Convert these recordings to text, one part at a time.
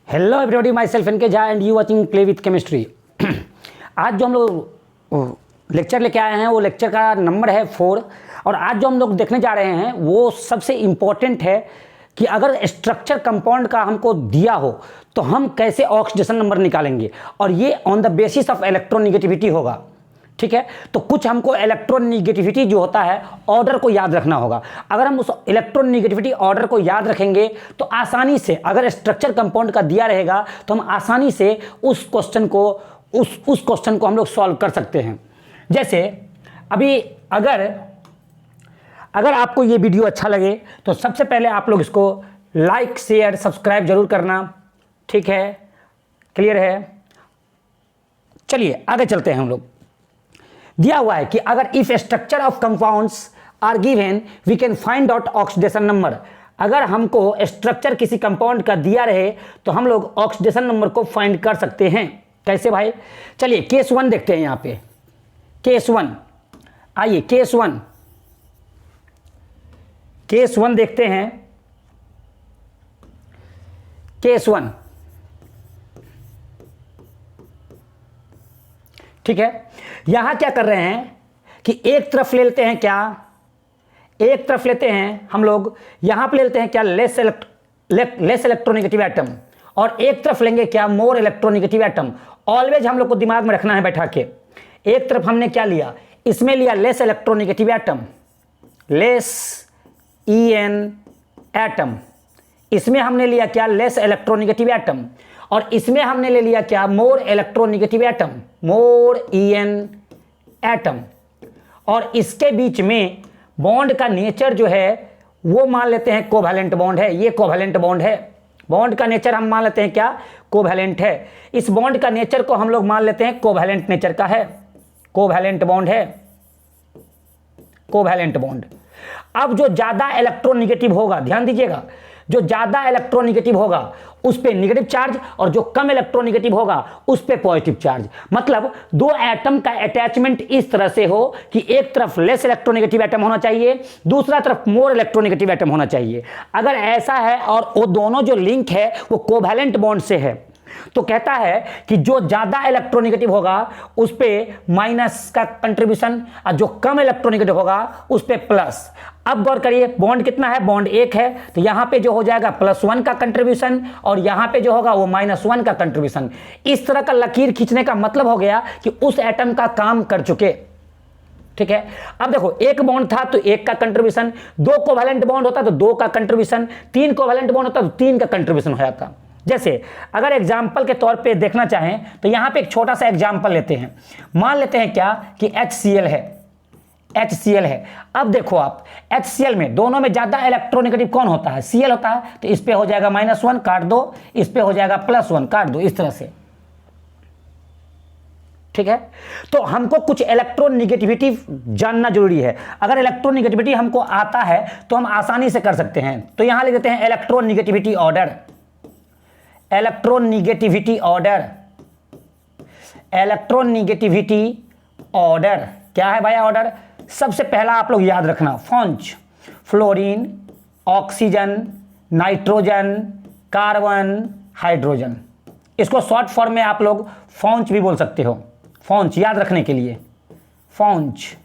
Hello everybody, myself N K Jha and you watching play with chemistry. आज जो हम लोग लेक्चर लेके आए हैं वो लेक्चर का नंबर है 4। और आज जो हम लोग देखने जा रहे हैं वो सबसे इम्पोर्टेंट है कि अगर स्ट्रक्चर कंपाउंड का हमको दिया हो तो हम कैसे ऑक्सीडेशन नंबर निकालेंगे, और ये on the basis of electronegativity होगा। ठीक है, तो कुछ हमको इलेक्ट्रोनिगेटिविटी जो होता है ऑर्डर को याद रखना होगा। अगर हम उस इलेक्ट्रोनिगेटिविटी ऑर्डर को याद रखेंगे तो आसानी से, अगर स्ट्रक्चर कंपाउंड का दिया रहेगा तो हम आसानी से उस क्वेश्चन को हम लोग सॉल्व कर सकते हैं। जैसे अभी अगर आपको ये वीडियो अच्छा लगे तो सबसे पहले आप लोग इसको लाइक शेयर सब्सक्राइब जरूर करना। ठीक है, क्लियर है? चलिए आगे चलते हैं। हम लोग दिया हुआ है कि अगर if structure of compounds are given we can find out oxidation number. अगर हमको स्ट्रक्चर किसी कंपाउंड का दिया रहे तो हम लोग ऑक्सीडेशन नंबर को फाइंड कर सकते हैं। कैसे भाई? चलिए केस 1 देखते हैं। यहाँ पे केस 1, आइए केस 1 देखते हैं। केस 1, ठीक है। यहां क्या कर रहे हैं कि एक तरफ ले लेते हैं क्या, एक तरफ लेते हैं हम लोग, यहां पे ले लेते हैं क्या, लेस इलेक्ट्रोनिगेटिव एटम, और एक तरफ लेंगे क्या, मोर इलेक्ट्रोनिगेटिव एटम। ऑलवेज हम लोग को दिमाग में रखना है बैठा के। एक तरफ हमने क्या लिया, इसमें लिया less electronegative atom, less EN atom. इसमें हमने लिया क्या, लेस इलेक्ट्रोनिगेटिव एटम, और इसमें हमने ले लिया क्या, मोर इलेक्ट्रोनिगेटिव एटम, मोर EN एटम। और इसके बीच में बॉन्ड का नेचर जो है वो मान लेते हैं कोवैलेंट बॉन्ड है। ये कोवैलेंट बॉन्ड है। बॉन्ड का नेचर हम मान लेते हैं क्या, कोवैलेंट है। इस बॉन्ड का नेचर को हम लोग मान लेते हैं कोवैलेंट नेचर का है, कोवैलेंट बॉन्ड है, कोवैलेंट बॉन्ड। अब जो ज्यादा इलेक्ट्रोनिगेटिव होगा, ध्यान दीजिएगा, जो ज्यादा इलेक्ट्रोनिगेटिव होगा उस पे नेगेटिव चार्ज, और जो कम इलेक्ट्रोनिगेटिव होगा उस पे पॉजिटिव चार्ज। मतलब दो एटम का अटैचमेंट इस तरह से हो कि एक तरफ लेस इलेक्ट्रोनिगेटिव एटम होना चाहिए, दूसरा तरफ मोर इलेक्ट्रोनिगेटिव एटम होना चाहिए। अगर ऐसा है और वो दोनों जो लिंक है वो कोवैलेंट बॉन्ड से है तो कहता है कि जो ज्यादा इलेक्ट्रोनिगेटिव होगा उस पे माइनस का कंट्रीब्यूशन, और जो कम इलेक्ट्रोनिगेटिव होगा उस पे प्लस। अब गौर करिए, बॉन्ड कितना है, बॉन्ड 1 है, तो यहां पे जो हो जाएगा +1 का कंट्रीब्यूशन, और यहां पे जो होगा वो -1 का कंट्रीब्यूशन। इस तरह का लकीर खींचने का मतलब हो गया कि उस एटम का काम कर चुके। ठीक है, अब देखो, एक बॉन्ड था तो 1 का कंट्रीब्यूशन, 2 कोवैलेंट बॉन्ड होता तो 2 का कंट्रीब्यूशन, 3 कोवैलेंट बॉन्ड होता तो 3 का कंट्रीब्यूशन हो जाता। जैसे अगर एग्जाम्पल के तौर पे देखना चाहें तो यहां पे एक छोटा सा एग्जाम्पल लेते हैं। मान लेते हैं क्या कि HCl है, HCl है। अब देखो आप, HCl में दोनों में ज्यादा इलेक्ट्रोनिगेटिव कौन होता है, Cl होता है, तो इस पे हो जाएगा -1 काट दो, इस पे हो जाएगा +1 काट दो, इस तरह से। ठीक है, तो हमको कुछ इलेक्ट्रोनिगेटिविटी जानना जरूरी है। अगर इलेक्ट्रोनिगेटिविटी हमको आता है तो हम आसानी से कर सकते हैं। तो यहां लिख देते हैं electronegativity order, electronegativity order, electronegativity order. क्या है भाई ऑर्डर? सबसे पहला आप लोग याद रखना, फॉन्च, fluorine, oxygen, nitrogen, carbon, hydrogen. इसको शॉर्ट फॉर्म में आप लोग फॉन्च भी बोल सकते हो, फॉन्च याद रखने के लिए, फॉन्च।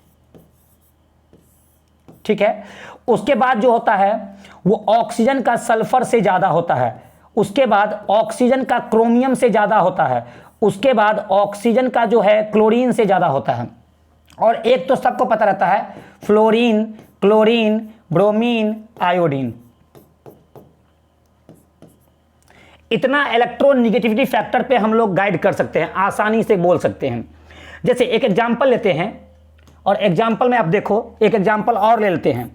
ठीक है, उसके बाद जो होता है वो ऑक्सीजन का सल्फर से ज्यादा होता है, उसके बाद ऑक्सीजन का क्रोमियम से ज्यादा होता है, उसके बाद ऑक्सीजन का जो है क्लोरीन से ज्यादा होता है, और एक तो सबको पता रहता है फ्लोरीन, क्लोरीन, ब्रोमीन, आयोडीन। इतना इलेक्ट्रोनिगेटिविटी फैक्टर पे हम लोग गाइड कर सकते हैं, आसानी से बोल सकते हैं। जैसे एक एग्जांपल लेते हैं, और एग्जांपल में आप देखो, एक एग्जांपल और ले लेते हैं।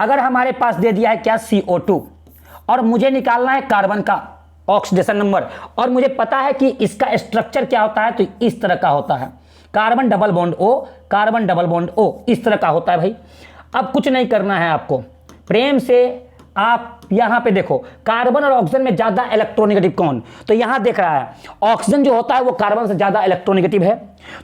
अगर हमारे पास दे दिया है क्या, CO2, और मुझे निकालना है कार्बन का ऑक्सीडेशन नंबर, और मुझे पता है कि इसका स्ट्रक्चर क्या होता है, तो इस तरह का होता है, carbon double bond O, carbon double bond O, इस तरह का होता है भाई। अब कुछ नहीं करना है आपको, प्रेम से आप यहां पे देखो, कार्बन और ऑक्सीजन में ज्यादा इलेक्ट्रोनिगेटिव कौन, तो यहां देख रहा है ऑक्सीजन जो होता है वो कार्बन से ज्यादा इलेक्ट्रोनिगेटिव है।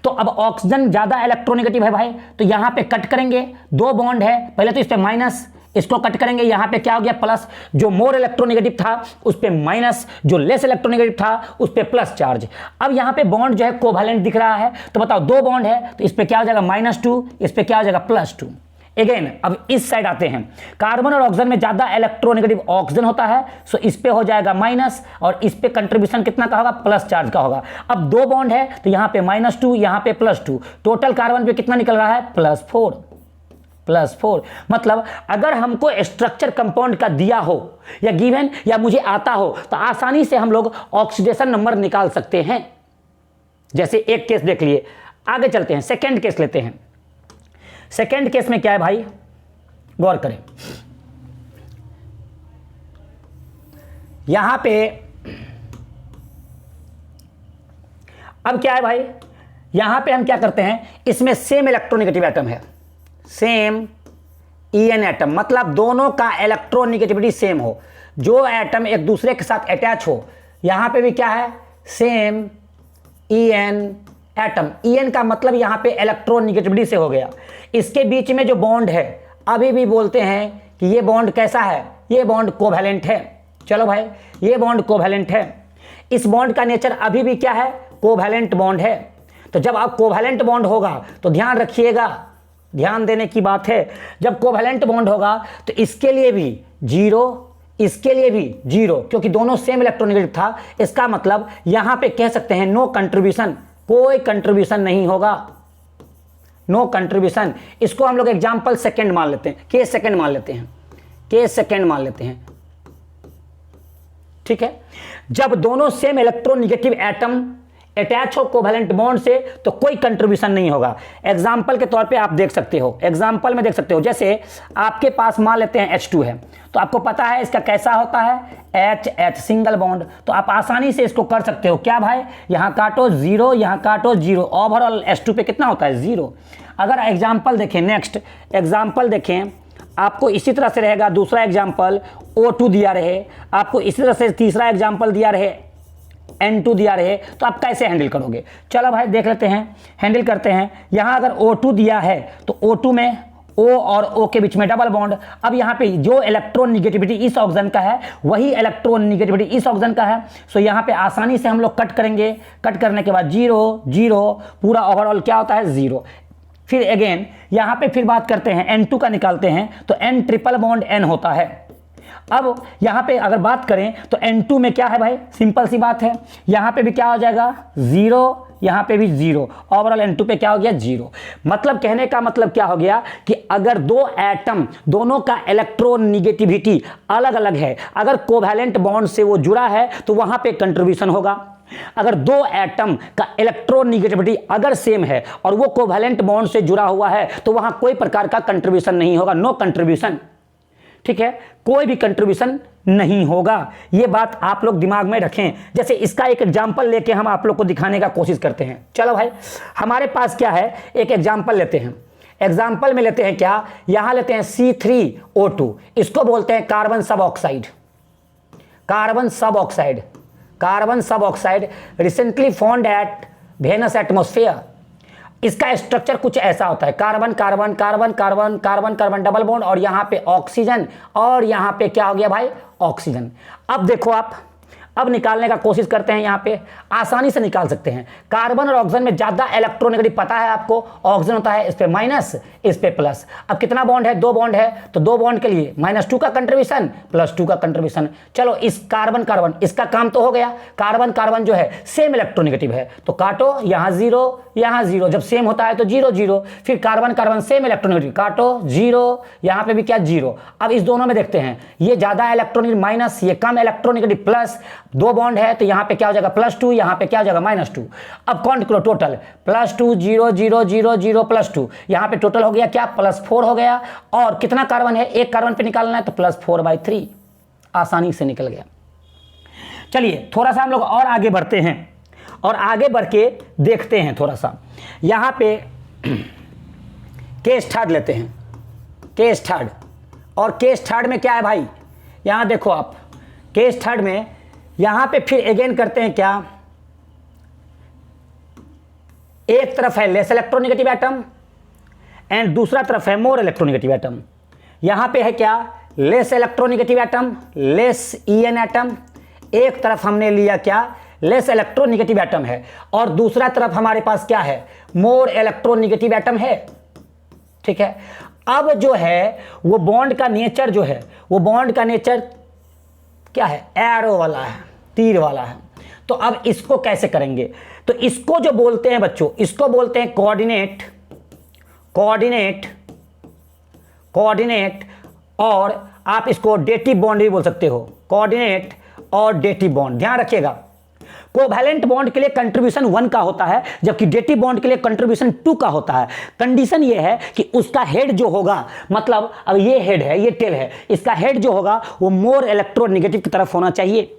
तो अब ऑक्सीजन ज्यादा इलेक्ट्रोनिगेटिव है भाई, तो यहां पे कट करेंगे, 2 बॉन्ड है, पहले तो इस पे माइनस, इसको कट करेंगे, यहां पे क्या हो गया प्लस, जो मोर इलेक्ट्रोनेगेटिव था उस पे माइनस, जो लेस इलेक्ट्रोनेगेटिव था उस पे प्लस चार्ज। अब यहां पे बॉन्ड जो है कोवैलेंट दिख रहा है, तो बताओ दो बॉन्ड है तो इस पे क्या हो जाएगा -2, इस पे क्या हो जाएगा +2। अगेन अब इस साइड आते हैं, कार्बन और ऑक्सीजन में ज्यादा इलेक्ट्रोनेगेटिव ऑक्सीजन होता है, सो इस पे हो जाएगा माइनस और इस पे कंट्रीब्यूशन कितना का होगा, प्लस चार्ज का होगा। अब दो बॉन्ड है तो यहां पे -2, यहां पे +2, टोटल कार्बन पे कितना निकल रहा है +4। मतलब अगर हमको स्ट्रक्चर कंपाउंड का दिया हो या गिवन या मुझे आता हो तो आसानी से हम लोग ऑक्सीडेशन नंबर निकाल सकते हैं। जैसे एक केस देख लिए, आगे चलते हैं, सेकेंड केस लेते हैं। सेकेंड केस में क्या है भाई, गौर करें, यहां पे अब क्या है भाई, यहां पे हम क्या करते हैं, इसमें सेम इलेक्ट्रोनेगेटिव एटम है, सेम EN एटम, मतलब दोनों का इलेक्ट्रोनेगेटिविटी सेम हो, जो एटम एक दूसरे के साथ अटैच हो। यहां पे भी क्या है, सेम EN एटम। EN का मतलब यहां पे इलेक्ट्रोनेगेटिविटी से हो गया। इसके बीच में जो बॉन्ड है अभी भी बोलते हैं कि ये बॉन्ड कैसा है, ये बॉन्ड कोवैलेंट है। चलो भाई, ये बॉन्ड कोवैलेंट है, इस बॉन्ड का नेचर अभी भी क्या है, कोवैलेंट बॉन्ड है। तो जब आप कोवैलेंट बॉन्ड होगा तो ध्यान रखिएगा, ध्यान देने की बात है, जब कोवैलेंट बॉन्ड होगा तो इसके लिए भी 0, इसके लिए भी 0, क्योंकि दोनों सेम इलेक्ट्रोनेगेटिव था। इसका मतलब यहां पे कह सकते हैं नो कंट्रीब्यूशन, कोई कंट्रीब्यूशन नहीं होगा, नो कंट्रीब्यूशन। इसको हम लोग एग्जांपल सेकंड मान लेते हैं, केस सेकंड मान लेते हैं, केस सेकंड मान लेते हैं, ठीक है। जब दोनों सेम इलेक्ट्रोनेगेटिव एटम अटैच हो कोवैलेंट बॉन्ड से तो कोई कंट्रीब्यूशन नहीं होगा। एग्जांपल के तौर पे आप देख सकते हो, एग्जांपल में देख सकते हो, जैसे आपके पास मान लेते हैं H2 है, तो आपको पता है इसका कैसा होता है, H सिंगल बॉन्ड। तो आप आसानी से इसको कर सकते हो, क्या भाई, यहां काटो 0, यहां काटो 0, ओवरऑल H2 पे कितना होता है 0। अगर एग्जाम्पल देखें, नेक्स्ट एग्जाम्पल देखें, आपको इसी तरह से रहेगा, दूसरा एग्जाम्पल O2 दिया रहे, आपको इसी तरह से तीसरा एग्जाम्पल दिया रहे, N2 दिया रहे, तो आप कैसे हैंडल करोगे। चलो भाई देख लेते हैं, हैंडल करते हैं। यहां अगर O2 दिया है तो O2 में O और O के बीच में डबल बॉन्ड। अब यहां पे जो इलेक्ट्रॉन निगेटिविटी इस ऑक्सीजन का है वही इलेक्ट्रॉन निगेटिविटी इस ऑक्सीजन का है, सो यहां पे आसानी से हम लोग कट करेंगे, कट करने के बाद 0 0, पूरा ओवरऑल क्या होता है 0। फिर अगेन यहां पे फिर बात करते हैं, N2 का निकालते हैं तो N ट्रिपल बॉन्ड N होता है। अब यहां पे अगर बात करें तो N2 में क्या है भाई, सिंपल सी बात है, यहां पे भी क्या हो जाएगा 0, यहां पे भी 0, ओवरऑल N2 पे क्या हो गया 0। मतलब कहने का मतलब क्या हो गया कि अगर दो एटम दोनों का इलेक्ट्रोनेगेटिविटी अलग अलग है, अगर कोवैलेंट बॉन्ड से वो जुड़ा है तो वहां पे कंट्रीब्यूशन होगा। अगर दो एटम का इलेक्ट्रोनेगेटिविटी अगर सेम है और वो कोवैलेंट बॉन्ड से जुड़ा हुआ है तो वहां कोई प्रकार का कंट्रीब्यूशन नहीं होगा, नो कंट्रीब्यूशन, ठीक है, कोई भी कंट्रीब्यूशन नहीं होगा। ये बात आप लोग दिमाग में रखें। जैसे इसका एक एग्जांपल लेके हम आप लोग को दिखाने का कोशिश करते हैं। चलो भाई, हमारे पास क्या है, एक एग्जांपल लेते हैं। एग्जांपल में लेते हैं क्या, यहां लेते हैं C3O2, इसको बोलते हैं carbon suboxide, carbon suboxide, carbon suboxide recently found at Venus atmosphere. इसका स्ट्रक्चर कुछ ऐसा होता है, carbon carbon carbon carbon carbon carbon double bond और यहां पे ऑक्सीजन और यहां पे क्या हो गया भाई, ऑक्सीजन। अब देखो आप, अब निकालने का कोशिश करते हैं, यहां पे आसानी से निकाल सकते हैं। कार्बन और ऑक्सीजन में ज्यादा इलेक्ट्रोनेगेटिव पता है आपको, ऑक्सीजन होता है इस पे माइनस, इस पे प्लस। अब कितना बॉन्ड है, दो बॉन्ड है, तो दो बॉन्ड के लिए -2 का कंट्रीब्यूशन +2 का कंट्रीब्यूशन। चलो इस कार्बन कार्बन इसका काम तो हो गया, कार्बन कार्बन जो है सेम इलेक्ट्रोनेगेटिव है तो काटो, यहां 0 यहां 0, जब सेम होता है तो 0 0, फिर कार्बन कार्बन सेम इलेक्ट्रोनेगेटिव, काटो 0, यहां पे भी क्या 0। अब इस दोनों में देखते हैं, ये ज्यादा इलेक्ट्रोनेगेटिव माइनस, ये कम इलेक्ट्रोनेगेटिव प्लस, दो बॉन्ड है तो यहां पे क्या हो जाएगा +2, यहां पे क्या हो जाएगा -2। अब काउंट करो टोटल, +2 0 0 0 0 +2, यहां पे टोटल हो गया क्या +4 हो गया। और कितना कार्बन है, एक कार्बन पे निकालना है तो +4/3, आसानी से निकल गया। चलिए थोड़ा सा हम लोग और आगे बढ़ते हैं और आगे बढ़ के देखते हैं थोड़ा सा। यहां पे केस थर्ड लेते हैं, केस थर्ड। और केस थर्ड में क्या है भाई, यहां देखो आप, केस थर्ड में यहां पे फिर अगेन करते हैं क्या, एक तरफ है लेस इलेक्ट्रोनेगेटिव एटम एंड दूसरा तरफ है मोर इलेक्ट्रोनेगेटिव एटम। यहां पे है क्या, less electronegative atom, less En atom. एक तरफ हमने लिया क्या, लेस इलेक्ट्रोनेगेटिव एटम है, और दूसरा तरफ हमारे पास क्या है, मोर इलेक्ट्रोनेगेटिव एटम है। ठीक है, अब जो है वो बॉन्ड का नेचर जो है, वो बॉन्ड का नेचर क्या है, एरो वाला है, तीर वाला है। तो अब इसको कैसे करेंगे, तो इसको जो बोलते हैं बच्चों, इसको बोलते हैं कोऑर्डिनेट, कोऑर्डिनेट, कोऑर्डिनेट, और आप इसको डेटिव बॉन्ड भी बोल सकते हो, कोऑर्डिनेट और डेटिव बॉन्ड। ध्यान रखिएगा, कोवैलेंट बॉन्ड के लिए कंट्रीब्यूशन 1 का होता है, जबकि डेटिव बॉन्ड के लिए कंट्रीब्यूशन 2 का होता है। कंडीशन ये है कि उसका हेड जो होगा, मतलब अब ये हेड है, ये टेल है, इसका हेड जो होगा वो मोर इलेक्ट्रोनेगेटिव की तरफ होना चाहिए।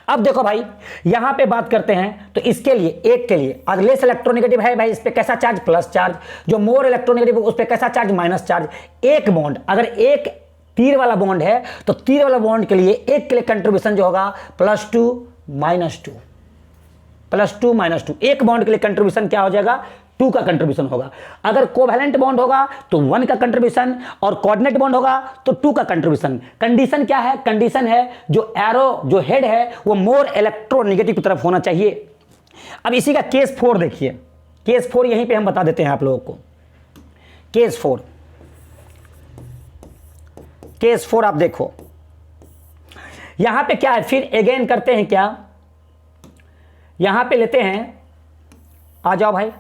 अब देखो भाई, यहां पे बात करते हैं, तो इसके लिए, एक के लिए अगर लेस इलेक्ट्रोनेगेटिव है भाई, इस पे कैसा चार्ज, प्लस चार्ज, जो मोर इलेक्ट्रोनेगेटिव उस पे कैसा चार्ज, माइनस चार्ज। एक बॉन्ड, अगर एक तीर वाला बॉन्ड है तो तीर वाला बॉन्ड के लिए एक के लिए कंट्रीब्यूशन जो होगा +2 -2, +2 -2। एक बॉन्ड के लिए कंट्रीब्यूशन क्या हो जाएगा, 2 का कंट्रीब्यूशन होगा। अगर कोवैलेंट बॉन्ड होगा तो 1 का कंट्रीब्यूशन, और कोऑर्डिनेट बॉन्ड होगा तो 2 का कंट्रीब्यूशन। कंडीशन क्या है, कंडीशन है जो एरो, जो हेड है वो मोर इलेक्ट्रोनेगेटिव की तरफ होना चाहिए। अब इसी का केस 4 देखिए, केस 4 यहीं पे हम बता देते हैं आप लोगों को। केस 4, केस 4 आप देखो, यहां पे क्या है, फिर अगेन करते हैं क्या, यहां पे लेते हैं, आ जाओ भाई,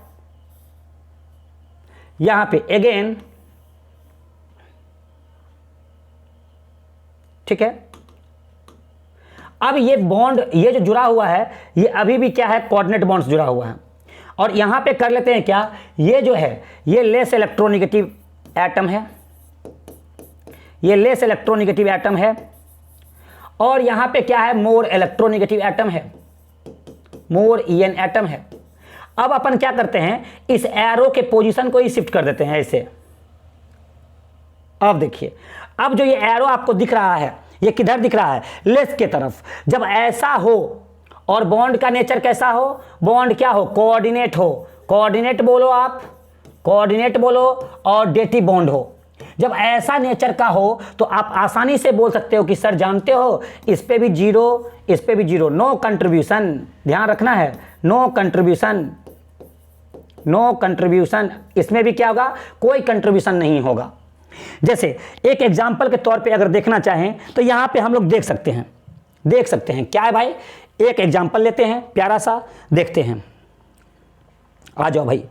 यहां पे अगेन, ठीक है। अब ये बॉन्ड, ये जो जुड़ा हुआ है, ये अभी भी क्या है, कोऑर्डिनेट बॉन्ड्स जुड़ा हुआ है। और यहां पे कर लेते हैं क्या, ये जो है ये लेस इलेक्ट्रोनेगेटिव एटम है, ये लेस इलेक्ट्रोनेगेटिव एटम है, और यहां पे क्या है, मोर इलेक्ट्रोनेगेटिव एटम है, मोर En एटम है। अब अपन क्या करते हैं, इस एरो के पोजीशन को ही शिफ्ट कर देते हैं ऐसे। अब देखिए, अब जो ये एरो आपको दिख रहा है, ये किधर दिख रहा है, लेस के तरफ। जब ऐसा हो और बॉन्ड का नेचर कैसा हो, बॉन्ड क्या हो, कोऑर्डिनेट हो, कोऑर्डिनेट बोलो आप, कोऑर्डिनेट बोलो, और डेटिव बॉन्ड हो। जब ऐसा नेचर का हो तो आप आसानी से बोल सकते हो कि सर जानते हो, इस पे भी 0, इस पे भी 0, नो कंट्रीब्यूशन। ध्यान रखना है, नो कंट्रीब्यूशन, नो कंट्रीब्यूशन। इसमें भी क्या होगा, कोई कंट्रीब्यूशन नहीं होगा। जैसे एक एग्जाम्पल के तौर पे अगर देखना चाहें तो यहां पे हम लोग देख सकते हैं, देख सकते हैं क्या है भाई, एक एग्जाम्पल लेते हैं, प्यारा सा देखते हैं। आ जाओ भाई,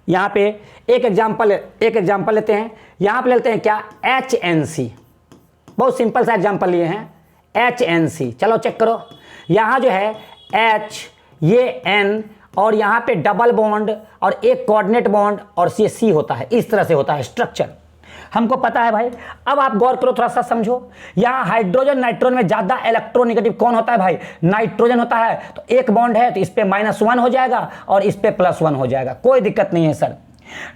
यहाँ पे एक एग्जाम्पल लेते हैं। यहाँ पे लेते हैं क्या, HNC। बहुत सिंपल सा एग्जाम्पल लिए हैं, HNC। चलो चेक करो, यहाँ जो है H, ये N, और यहाँ पे डबल बॉन्ड और एक कोऑर्डिनेट बॉन्ड, और ये C होता है। इस तरह से होता है स्ट्रक्चर, हमको पता है भाई। अब आप गौर करो, थोड़ा सा समझो। यहाँ हाइड्रोजन नाइट्रोजन में ज्यादा इलेक्ट्रोनेगेटिव कौन होता है भाई, नाइट्रोजन होता है। तो एक बॉन्ड है तो इस पे -1 हो जाएगा और इस पे +1 हो जाएगा, कोई दिक्कत नहीं है सर।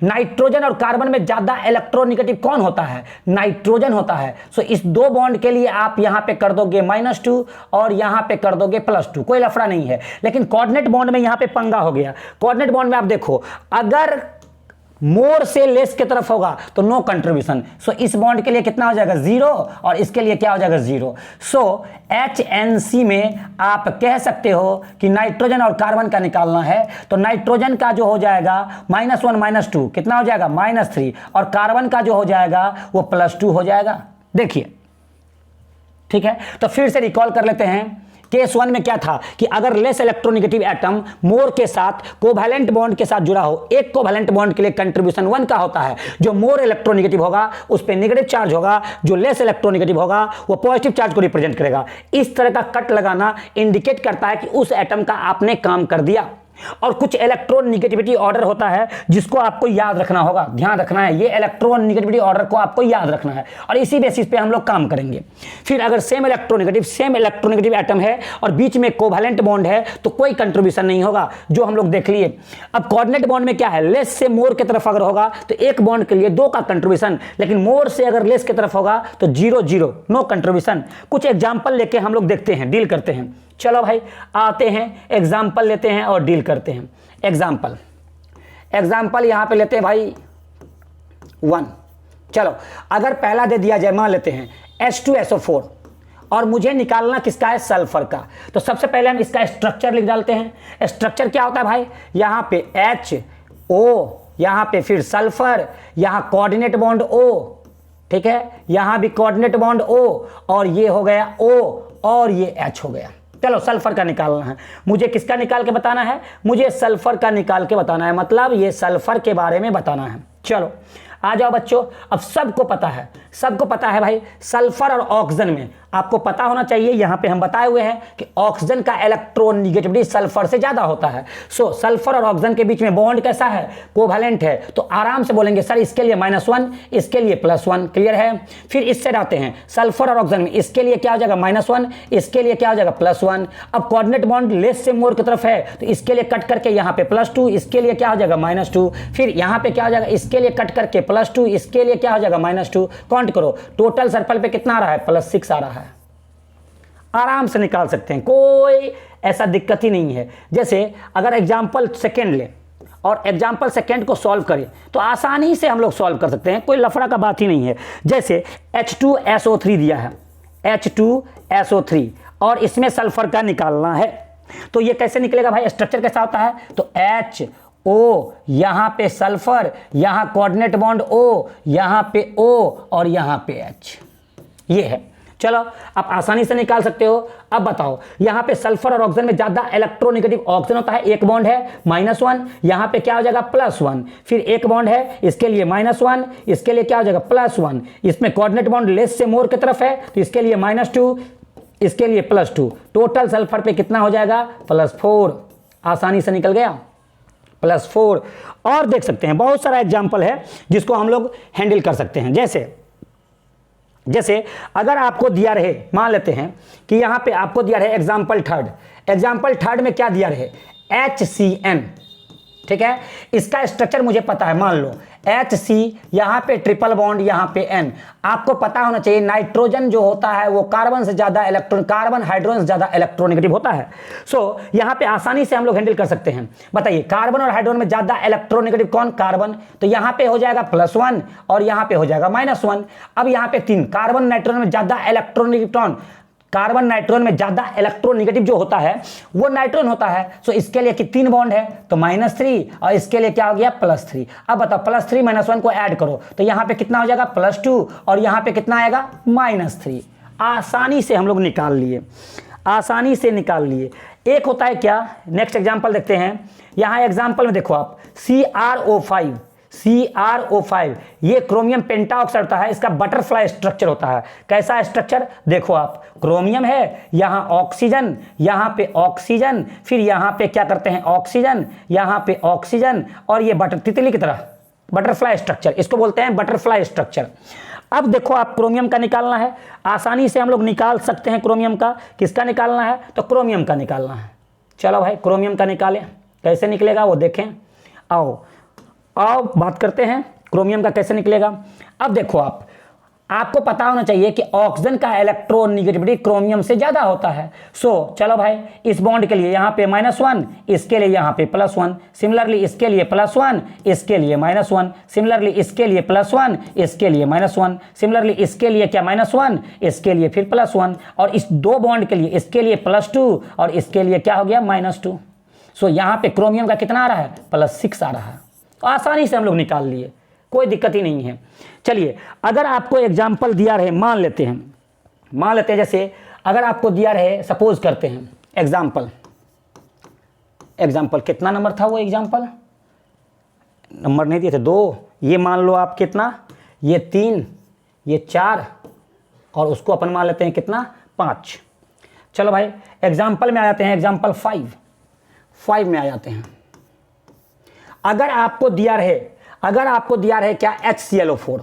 नाइट्रोजन और कार्बन में ज्यादा इलेक्ट्रोनेगेटिव कौन होता है, नाइट्रोजन होता है। सो इस दो बॉन्ड के लिए आप यहां पे कर दोगे -2 और यहां पे कर दोगे +2, कोई लफड़ा नहीं है। लेकिन कोऑर्डिनेट बॉन्ड में यहां पे पंगा हो गया। कोऑर्डिनेट बॉन्ड में आप देखो, अगर मोर से लेस की तरफ होगा तो नो कंट्रीब्यूशन। सो इस बॉन्ड के लिए कितना हो जाएगा, 0, और इसके लिए क्या हो जाएगा, 0। सो HNC में आप कह सकते हो कि नाइट्रोजन और कार्बन का निकालना है, तो नाइट्रोजन का जो हो जाएगा -1 -2 कितना हो जाएगा, -3, और कार्बन का जो हो जाएगा वो +2 हो जाएगा। देखिए, ठीक है। तो फिर से रिकॉल कर लेते हैं। केस 1 में क्या था कि अगर लेस इलेक्ट्रोनेगेटिव एटम मोर के साथ कोवैलेंट बॉन्ड के साथ जुड़ा हो, एक कोवैलेंट बॉन्ड के लिए कंट्रीब्यूशन 1 का होता है। जो मोर इलेक्ट्रोनेगेटिव होगा उस पे नेगेटिव चार्ज होगा, जो लेस इलेक्ट्रोनेगेटिव होगा वो पॉजिटिव चार्ज को रिप्रेजेंट करेगा। इस तरह का कट लगाना इंडिकेट करता है कि उस एटम का आपने काम कर दिया। और कुछ इलेक्ट्रॉन निगेटिविटी ऑर्डर होता है जिसको आपको याद रखना होगा, ध्यान रखना है। ये इलेक्ट्रॉन निगेटिविटी ऑर्डर को आपको याद रखना है और इसी बेसिस पे हम लोग काम करेंगे। फिर अगर सेम इलेक्ट्रोनेगेटिव एटम है और बीच में कोवैलेंट बॉन्ड है तो कोई कंट्रीब्यूशन नहीं होगा, जो हम लोग देख लिए। अब कोऑर्डिनेट बॉन्ड में क्या है, लेस से मोर की तरफ अगर होगा तो एक बॉन्ड के लिए 2 का कंट्रीब्यूशन, लेकिन मोर से अगर लेस की तरफ होगा तो 0 नो कंट्रीब्यूशन। कुछ एग्जाम्पल लेके हम लोग देखते हैं, डील करते हैं। चलो भाई आते हैं, एग्जाम्पल लेते हैं और डील करते हैं। एग्जाम्पल यहां पे लेते हैं भाई 1। चलो अगर पहला दे दिया जाए, मान लेते हैं H2SO4 और मुझे निकालना किसका है, सल्फर का, तो सबसे पहले हम इसका स्ट्रक्चर लिख डालते हैं। स्ट्रक्चर क्या होता है भाई, यहाँ पे HO, यहाँ पे फिर सल्फर, यहाँ कोऑर्डिनेट बॉन्ड O, ठीक है, यहाँ भी कोऑर्डिनेट बॉन्ड O, और ये हो गया O और ये H हो गया। चलो सल्फर का निकालना है, मुझे किसका निकाल के बताना है, मुझे सल्फर का निकाल के बताना है, मतलब ये सल्फर के बारे में बताना है। चलो आ जाओ बच्चों, अब सबको पता है, सबको पता है भाई, सल्फर और ऑक्सीजन में आपको पता होना चाहिए, यहाँ पे हम बताए हुए हैं कि ऑक्सीजन का इलेक्ट्रोनेगेटिविटी सल्फर से ज़्यादा होता है। सो सल्फर और ऑक्सीजन के बीच में बॉन्ड कैसा है, कोवैलेंट है, तो आराम से बोलेंगे सर इसके लिए -1, इसके लिए +1, क्लियर है। फिर इससे आते हैं सल्फर और ऑक्सीजन में, इसके लिए क्या हो जाएगा -1, इसके लिए क्या हो जाएगा +1। अब कोऑर्डिनेट बॉन्ड लेस से मोर की तरफ है, तो इसके लिए कट करके यहाँ पे +2, इसके लिए क्या हो जाएगा -2, फिर यहाँ पे क्या हो जाएगा, इसके लिए कट करके +2, इसके लिए क्या हो जाएगा -2। काउंट करो, टोटल सर्कल पे कितना आ रहा है, +6 आ रहा है। आराम से निकाल सकते हैं, कोई ऐसा दिक्कत ही नहीं है। जैसे अगर एग्जाम्पल सेकेंड ले और एग्जाम्पल सेकेंड को सॉल्व करें तो आसानी से हम लोग सॉल्व कर सकते हैं, कोई लफड़ा का बात ही नहीं है। जैसे H2SO3 दिया है, H2SO3, और इसमें सल्फर का निकालना है, तो ये कैसे निकलेगा भाई, स्ट्रक्चर कैसा होता है, तो HO, यहाँ पे सल्फर, यहाँ कोऑर्डिनेट बॉन्ड O, यहाँ पे O और यहाँ पे H, ये है। चलो आप आसानी से निकाल सकते हो। अब बताओ, यहाँ पे सल्फर और ऑक्सीजन में ज्यादा इलेक्ट्रोनेगेटिव ऑक्सीजन होता है, एक बॉन्ड है -1, यहाँ पे क्या हो जाएगा +1, फिर एक बॉन्ड है, इसके लिए -1, इसके लिए क्या हो जाएगा +1, इसमें कोऑर्डिनेट बॉन्ड लेस से मोर की तरफ है, तो इसके लिए -2, इसके लिए +2, टोटल सल्फर पे कितना हो जाएगा, +4, आसानी से निकल गया, +4। और देख सकते हैं बहुत सारा एग्जाम्पल है जिसको हम लोग हैंडल कर सकते हैं। जैसे अगर आपको दिया रहे, मान लेते हैं कि यहाँ पे आपको दिया रहे एग्जाम्पल थर्ड में क्या दिया रहे, HCN, ठीक है, इसका स्ट्रक्चर मुझे पता है, मान लो HC, यहाँ पे ट्रिपल बॉन्ड, यहाँ पे N। आपको पता होना चाहिए नाइट्रोजन जो होता है वो कार्बन से ज़्यादा कार्बन हाइड्रोजन से ज़्यादा इलेक्ट्रोनेगेटिव होता है। सो यहाँ पे आसानी से हम लोग हैंडल कर सकते हैं। बताइए कार्बन और हाइड्रोजन में ज़्यादा इलेक्ट्रोनेगेटिव कौन, कार्बन, तो यहाँ पे हो जाएगा +1 और यहाँ पे हो जाएगा -1। अब यहाँ पे 3, कार्बन नाइट्रोजन में ज़्यादा इलेक्ट्रोनेगेटिव कौन, कार्बन नाइट्रोजन में ज्यादा इलेक्ट्रोनेगेटिव जो होता है वो नाइट्रोजन होता है। सो इसके लिए कि 3 बॉन्ड है तो -3, और इसके लिए क्या हो गया +3। अब बताओ +3 -1 को ऐड करो तो यहाँ पे कितना हो जाएगा +2, और यहाँ पे कितना आएगा -3। आसानी से हम लोग निकाल लिए, आसानी से निकाल लिए। एक होता है क्या, नेक्स्ट एग्जाम्पल देखते हैं। यहाँ एग्जाम्पल में देखो आप CrO5, ये क्रोमियम पेंटाऑक्साइड होता है, इसका बटरफ्लाई स्ट्रक्चर होता है। कैसा स्ट्रक्चर, देखो आप, क्रोमियम है, यहाँ ऑक्सीजन, यहाँ पे ऑक्सीजन, फिर यहाँ पे क्या करते हैं ऑक्सीजन, यहाँ पे ऑक्सीजन, और ये तितली की तरह बटरफ्लाई स्ट्रक्चर, इसको बोलते हैं बटरफ्लाई स्ट्रक्चर। अब देखो आप क्रोमियम का निकालना है, आसानी से हम लोग निकाल सकते हैं क्रोमियम का। किसका निकालना है, तो क्रोमियम का निकालना है। चलो भाई क्रोमियम का निकालें, कैसे निकलेगा वो देखें। आओ बात करते हैं क्रोमियम का कैसे निकलेगा। अब देखो आपको पता होना चाहिए कि ऑक्सीजन का इलेक्ट्रोनेगेटिविटी क्रोमियम से ज़्यादा होता है। सो चलो भाई इस बॉन्ड के लिए यहाँ पे -1, इसके लिए यहाँ पे +1, सिमिलरली इसके लिए +1, इसके लिए -1, सिमिलरली इसके लिए +1, इसके लिए -1, सिमिलरली इसके लिए क्या -1, इसके लिए फिर +1, और इस 2 बॉन्ड के लिए इसके लिए +2 और इसके लिए क्या हो गया -2। सो यहाँ पे क्रोमियम का कितना आ रहा है, +6 आ रहा है। आसानी से हम लोग निकाल लिए, कोई दिक्कत ही नहीं है। चलिए अगर आपको एग्जाम्पल दिया रहे, मान लेते हैं जैसे अगर आपको दिया रहे, सपोज करते हैं एग्जाम्पल कितना नंबर था, वो एग्जाम्पल नंबर नहीं दिए थे 2, ये मान लो आप कितना, ये 3, ये 4, और उसको अपन मान लेते हैं कितना 5। चलो भाई एग्जाम्पल में आ जाते हैं, एग्जाम्पल 5 में आ जाते हैं। अगर आपको दिया रहे क्या, HClO4।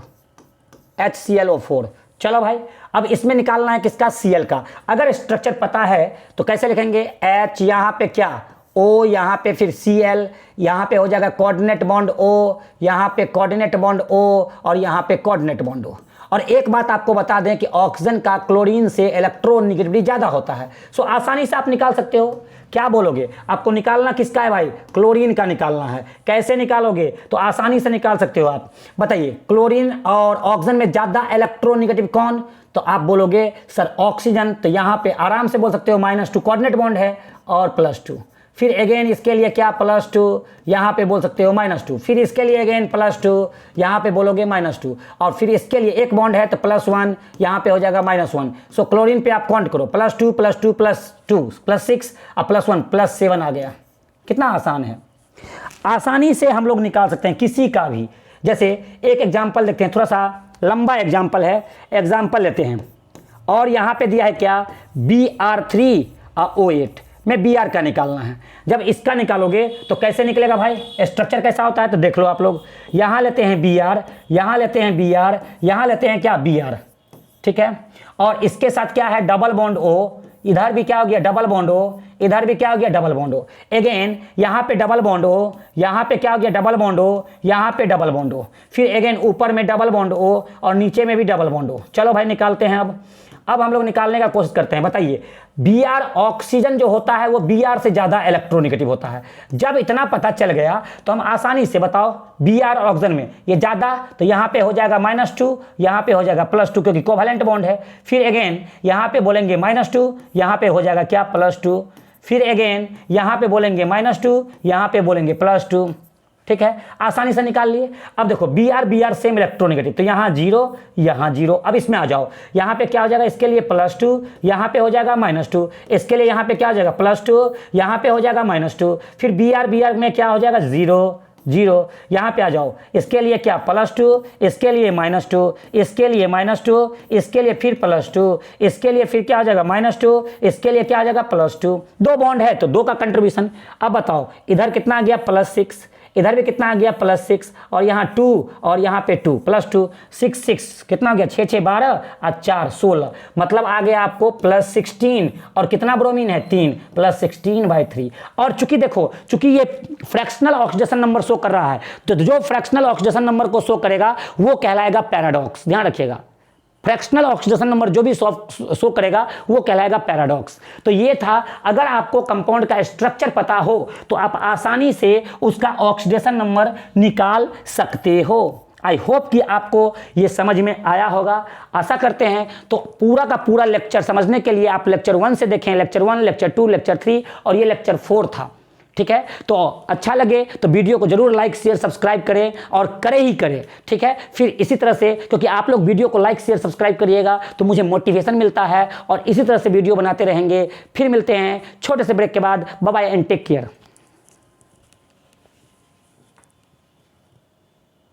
चलो भाई अब इसमें निकालना है किसका, Cl का। अगर स्ट्रक्चर पता है तो कैसे लिखेंगे, H यहाँ पे क्या, O यहाँ पे फिर Cl, यहाँ पे हो जाएगा कोऑर्डिनेट बॉन्ड O, यहाँ पे कोऑर्डिनेट बॉन्ड O, और यहाँ पे कोऑर्डिनेट बॉन्ड O। और एक बात आपको बता दें कि ऑक्सीजन का क्लोरीन से इलेक्ट्रोनेगेटिविटी ज़्यादा होता है। सो आसानी से आप निकाल सकते हो। क्या बोलोगे, आपको निकालना किसका है भाई, क्लोरीन का निकालना है। कैसे निकालोगे, तो आसानी से निकाल सकते हो आप। बताइए क्लोरीन और ऑक्सीजन में ज़्यादा इलेक्ट्रोनेगेटिव कौन, तो आप बोलोगे सर ऑक्सीजन। तो यहाँ पे आराम से बोल सकते हो -2 कोऑर्डिनेट बॉन्ड है और +2। फिर अगेन इसके लिए क्या +2, यहाँ पे बोल सकते हो -2। फिर इसके लिए अगेन +2, यहाँ पे बोलोगे -2। और फिर इसके लिए एक बॉन्ड है तो +1, यहाँ पे हो जाएगा -1। सो क्लोरीन पे आप काउंट करो, +2 +2 +2 +6 और +1 +7 आ गया। कितना आसान है, आसानी से हम लोग निकाल सकते हैं किसी का भी। जैसे एक एग्जाम्पल देखते हैं, थोड़ा सा लंबा एग्जाम्पल है, एग्जाम्पल लेते हैं। और यहाँ पे दिया है क्या, Br3O8 में Br का निकालना है। जब इसका निकालोगे तो कैसे निकलेगा भाई, स्ट्रक्चर कैसा होता है तो देख लो आप लोग। यहाँ लेते हैं Br, यहाँ लेते हैं Br, यहाँ लेते हैं क्या Br, ठीक है। और इसके साथ क्या है, डबल बॉन्ड O, इधर भी क्या हो गया डबल बॉन्ड O, इधर भी क्या हो गया डबल बॉन्ड O। अगेन यहाँ पे डबल बॉन्ड O, यहाँ पे क्या हो गया डबल बॉन्ड O, यहाँ पे डबल बॉन्ड O। फिर अगेन ऊपर में डबल बॉन्ड O और नीचे में भी डबल बॉन्ड O। चलो भाई निकालते हैं। अब हम लोग निकालने का कोशिश करते हैं। बताइए Br ऑक्सीजन जो होता है वो Br से ज़्यादा इलेक्ट्रोनेगेटिव होता है। जब इतना पता चल गया तो हम आसानी से बताओ Br ऑक्सीजन में ये ज़्यादा, तो यहाँ पे हो जाएगा -2, यहाँ पे हो जाएगा +2 क्योंकि कोवैलेंट बॉन्ड है। फिर अगेन यहाँ पे बोलेंगे -2, यहाँ पे हो जाएगा क्या +2। फिर अगेन यहाँ पे बोलेंगे -2, यहाँ पे बोलेंगे +2, ठीक है। आसानी से निकाल लिए। अब देखो Br सेम इलेक्ट्रोनेगेटिव, तो यहाँ 0 यहाँ 0। अब इसमें आ जाओ, यहाँ पे क्या हो जाएगा, इसके लिए +2, यहाँ पे हो जाएगा -2, इसके लिए यहाँ पे क्या हो जाएगा +2, यहाँ पे हो जाएगा -2। फिर Br में क्या हो जाएगा 0 0, यहाँ पे आ जाओ, इसके लिए क्या +2, इसके लिए -2, इसके लिए -2, इसके लिए फिर +2, इसके लिए फिर क्या हो जाएगा -2, इसके लिए क्या हो जाएगा +2। 2 बॉन्ड है तो 2 का कंट्रीब्यूशन। अब बताओ इधर कितना आ गया +6, इधर भी कितना आ गया +6, और यहाँ 2 और यहाँ पे 2 +2 6 6 कितना आ गया 6 6 12 और 4 16, मतलब आ गया आपको +16। और कितना ब्रोमीन है 3, +16/3। और चूंकि देखो चूंकि ये फ्रैक्शनल ऑक्सीडेशन नंबर शो कर रहा है, तो जो फ्रैक्शनल ऑक्सीडेशन नंबर को शो करेगा वो कहलाएगा पैराडॉक्स। ध्यान रखिएगा, फ्रैक्शनल ऑक्सीडेशन नंबर जो भी शो करेगा वो कहलाएगा पैराडॉक्स। तो ये था, अगर आपको कंपाउंड का स्ट्रक्चर पता हो तो आप आसानी से उसका ऑक्सीडेशन नंबर निकाल सकते हो। आई होप कि आपको ये समझ में आया होगा, आशा करते हैं। तो पूरा का पूरा लेक्चर समझने के लिए आप लेक्चर 1 से देखें, लेक्चर 1, लेक्चर 2, लेक्चर 3 और ये लेक्चर 4 था, ठीक है। तो अच्छा लगे तो वीडियो को जरूर लाइक शेयर सब्सक्राइब करें, और करें ही करें, ठीक है। फिर इसी तरह से, क्योंकि आप लोग वीडियो को लाइक शेयर सब्सक्राइब करिएगा तो मुझे मोटिवेशन मिलता है, और इसी तरह से वीडियो बनाते रहेंगे। फिर मिलते हैं छोटे से ब्रेक के बाद। Bye bye and take care.